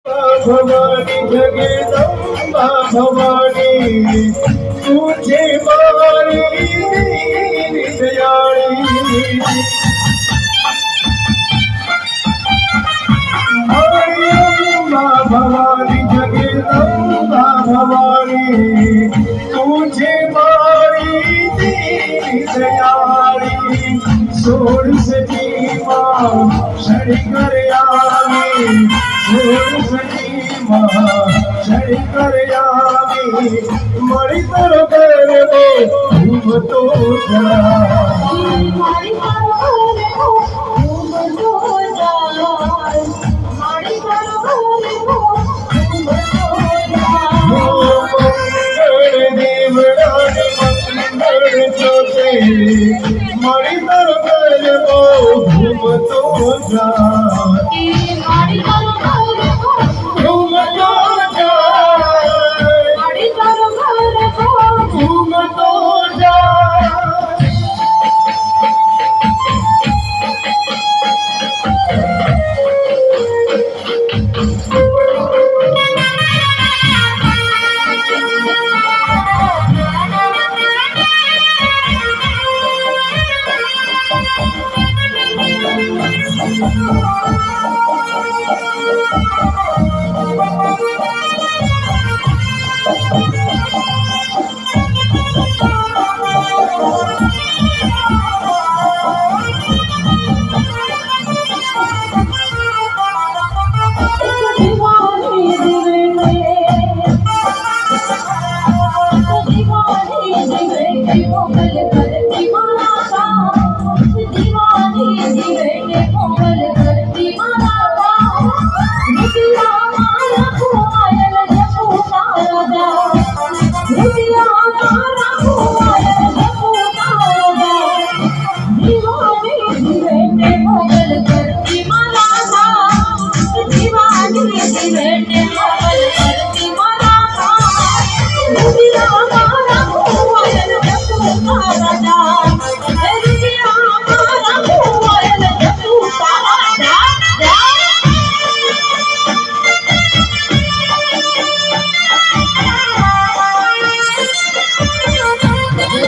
भवानी जगदम्बा भवानी तुझे मारी दयाली अम्बा भवानी जगदम्बा भवानी तुझे मारी दयाली सोड़ सजी माँ शरी कर आवी सोड़ सजी शंकर यामी मरी तर गरबो घूम तो जा मरी तर गरबो घूम तो जा मरी तर गरबो घूम तो जा मंगल देवरानी मंगल जोते मरी तर गरबो घूम तो जा मरी तर